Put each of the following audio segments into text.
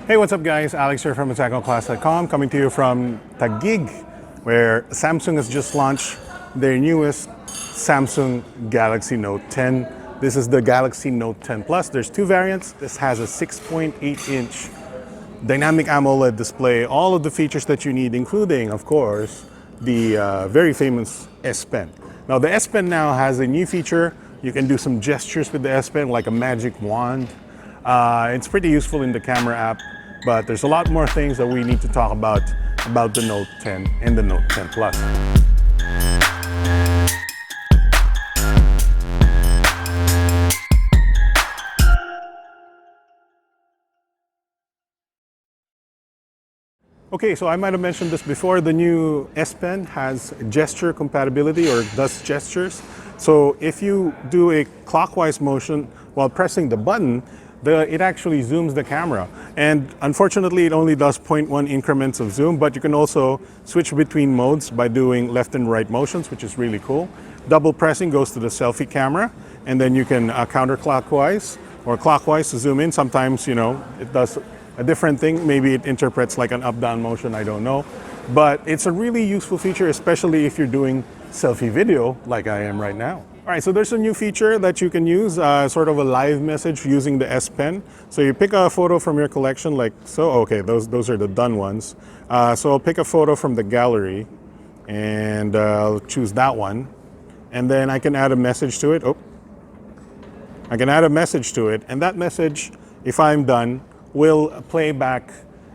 Hey, what's up guys? Alex here from AttackOnClass.com, coming to you from Taguig, where Samsung has just launched their newest Samsung Galaxy Note 10. This is the Galaxy Note 10 Plus. There's two variants. This has a 6.8-inch dynamic AMOLED display, all of the features that you need, including, of course, the very famous S Pen. Now, the S Pen now has a new feature. You can do some gestures with the S Pen, like a magic wand. It's pretty useful in the camera app, but there's a lot more things that we need to talk about the Note 10 and the Note 10 Plus. Okay, so I might have mentioned this before. The new S Pen has gesture compatibility, or does gestures. So if you do a clockwise motion while pressing the button, it actually zooms the camera. And unfortunately, it only does 0.1 increments of zoom, but you can also switch between modes by doing left and right motions, which is really cool. Double pressing goes to the selfie camera, and then you can counterclockwise or clockwise to zoom in. Sometimes, it does a different thing. Maybe it interprets like an up-down motion, I don't know. But it's a really useful feature, especially if you're doing selfie video like I am right now. All right, so there's a new feature that you can use, sort of a live message using the S Pen. So you pick a photo from your collection like so. Okay, those are the done ones. So I'll pick a photo from the gallery and I'll choose that one. And then I can add a message to it. I can add a message to it, and that message, if I'm done, will play back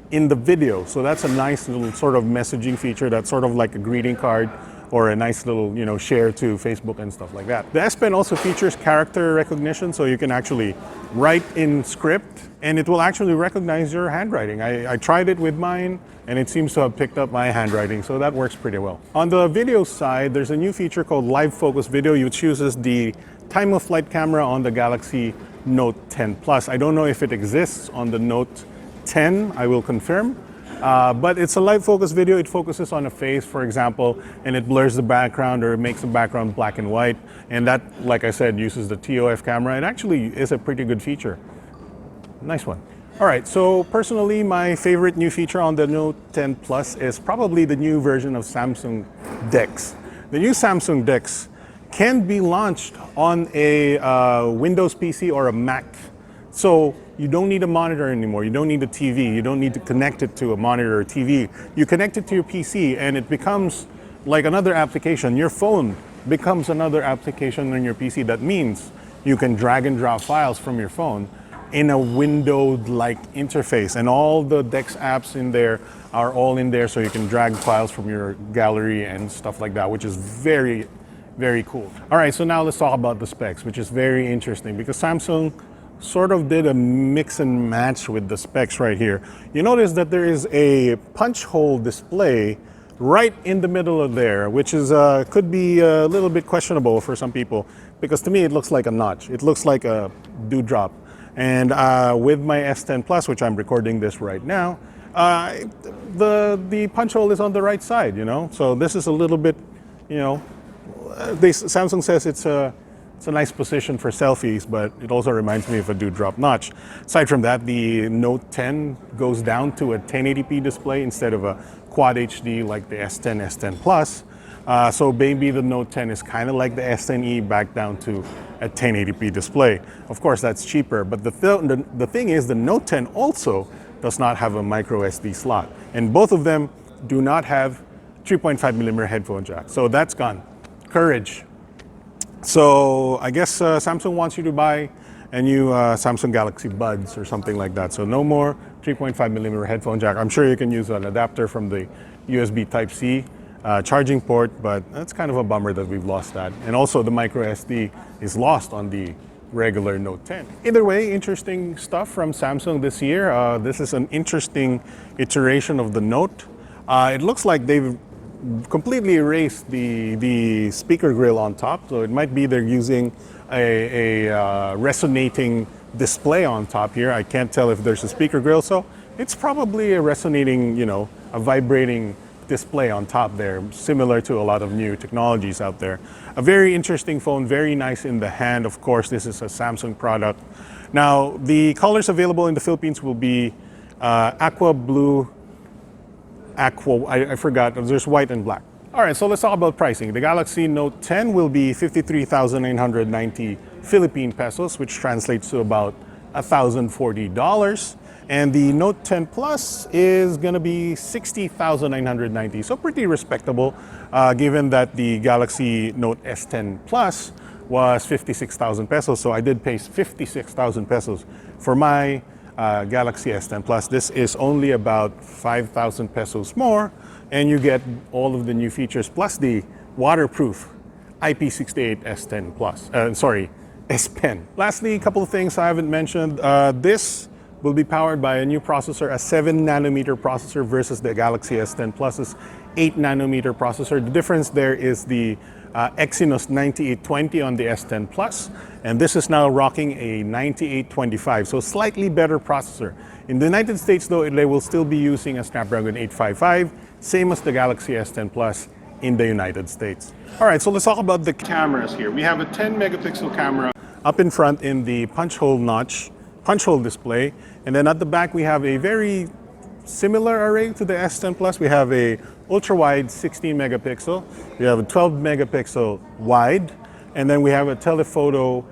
in the video. So that's a nice little sort of messaging feature that's sort of like a greeting card or a nice little, share to Facebook and stuff like that. The S Pen also features character recognition, so you can actually write in script and it will actually recognize your handwriting. I tried it with mine and it seems to have picked up my handwriting, so that works pretty well. On the video side, there's a new feature called Live Focus Video. You chooses the time of flight camera on the Galaxy Note 10 Plus. I don't know if it exists on the Note 10, I will confirm. But it's a live focus video. It focuses on a face, for example, and it blurs the background or makes the background black and white. And that, like I said, uses the TOF camera. It actually is a pretty good feature. Nice one. All right, so personally, my favorite new feature on the Note 10 Plus is probably the new version of Samsung DeX. The new Samsung DeX can be launched on a Windows PC or a Mac. So you don't need a monitor anymore. You don't need a TV. You don't need to connect it to a monitor or TV. You connect it to your PC and it becomes like another application. Your phone becomes another application on your PC. That means you can drag and drop files from your phone in a windowed-like interface. And all the DeX apps in there are all in there, so you can drag files from your gallery and stuff like that, which is very, very cool. All right, so now let's talk about the specs, which is very interesting because Samsung sort of did a mix and match with the specs right here. You notice that there is a punch hole display right in the middle of there, which is could be a little bit questionable for some people because to me it looks like a notch. It looks like a dewdrop. And with my S10 Plus, which I'm recording this right now, the punch hole is on the right side, So this is a little bit, Samsung says it's a nice position for selfies, but it also reminds me of a dewdrop notch. Aside from that, the Note 10 goes down to a 1080p display instead of a Quad HD like the S10, S10 Plus. So maybe the Note 10 is kind of like the S10e back down to a 1080p display. Of course, that's cheaper, but the thing is the Note 10 also does not have a micro SD slot. And both of them do not have 3.5mm headphone jack. So that's gone. Courage. So I guess Samsung wants you to buy a new Samsung Galaxy Buds or something like that. So no more 3.5mm headphone jack. I'm sure you can use an adapter from the USB Type-C charging port, but that's kind of a bummer that we've lost that. And also the micro SD is lost on the regular Note 10. Either way, interesting stuff from Samsung this year. This is an interesting iteration of the Note. It looks like they've completely erased the speaker grill on top, so it might be they're using a resonating display on top here. I can't tell if there's a speaker grill, so it's probably a resonating, a vibrating display on top there, similar to a lot of new technologies out there. A very interesting phone, very nice in the hand. Of course, this is a Samsung product. Now, the colors available in the Philippines will be aqua blue, aqua, I forgot, there's white and black. All right, so let's talk about pricing. The Galaxy Note 10 will be 53,990 Philippine pesos, which translates to about $1,040. And the Note 10 Plus is gonna be 60,990, so pretty respectable, given that the Galaxy Note S10 Plus was 56,000 pesos. So I did pay 56,000 pesos for my Galaxy S10 Plus. This is only about 5,000 pesos more, and you get all of the new features plus the waterproof IP68 S10 Plus. S Pen. Lastly, a couple of things I haven't mentioned. This will be powered by a new processor, a 7 nanometer processor versus the Galaxy S10 Plus's 8 nanometer processor. The difference there is the Exynos 9820 on the S10 Plus, and this is now rocking a 9825, so slightly better processor. In the United States though, they will still be using a Snapdragon 855, same as the Galaxy S10 Plus in the United States. All right, so let's talk about the cameras here. We have a 10 megapixel camera up in front in the punch hole display, and then at the back we have a very similar array to the S10 Plus. We have a ultra-wide 16 megapixel, we have a 12 megapixel wide, and then we have a telephoto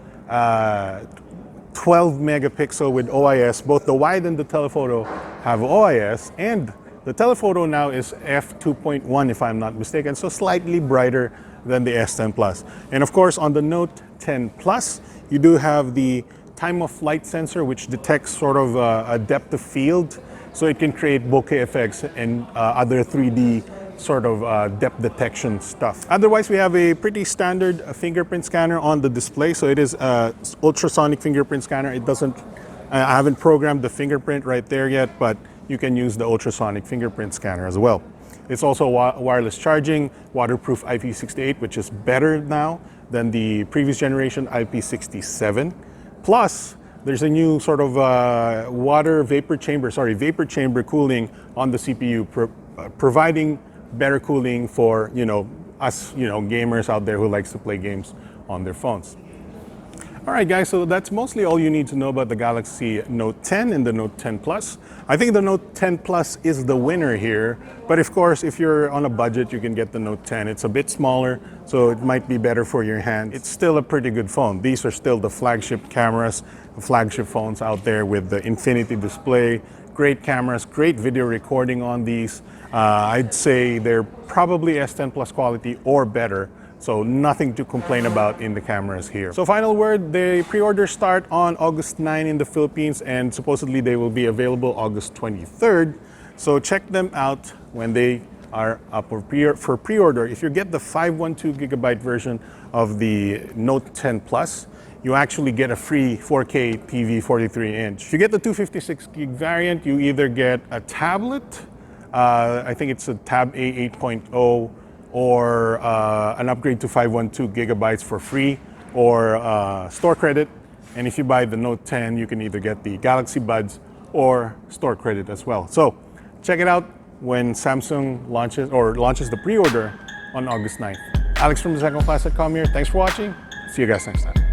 12 megapixel with OIS. Both the wide and the telephoto have OIS, and the telephoto now is f2.1 if I'm not mistaken, so slightly brighter than the S10 Plus. And of course on the Note 10 Plus, you do have the time of flight sensor, which detects sort of a depth of field, so it can create bokeh effects and other 3D sort of depth detection stuff. Otherwise, we have a pretty standard fingerprint scanner on the display. So it is an ultrasonic fingerprint scanner. It doesn't, I haven't programmed the fingerprint right there yet, but you can use the ultrasonic fingerprint scanner as well. It's also wireless charging, waterproof IP68, which is better now than the previous generation IP67. Plus, there's a new sort of vapor chamber cooling on the CPU, providing better cooling for us gamers out there who likes to play games on their phones. All right, guys, so that's mostly all you need to know about the Galaxy Note 10 and the Note 10 Plus. I think the Note 10 Plus is the winner here, but of course, if you're on a budget, you can get the Note 10. It's a bit smaller, so it might be better for your hand. It's still a pretty good phone. These are still the flagship cameras, the flagship phones out there with the infinity display, great cameras, great video recording on these. I'd say they're probably S10 Plus quality or better. So nothing to complain about in the cameras here. So final word, the pre-orders start on August 9 in the Philippines, and supposedly they will be available August 23rd. So check them out when they are up for pre-order. If you get the 512 gigabyte version of the Note 10 Plus, you actually get a free 4K TV 43-inch. If you get the 256 gig variant, you either get a tablet, I think it's a Tab A 8.0, or an upgrade to 512 gigabytes for free, or store credit. And if you buy the Note 10, you can either get the Galaxy Buds or store credit as well. So check it out when Samsung launches the pre-order on August 9th. Alex from TheSecondClass.com here. Thanks for watching. See you guys next time.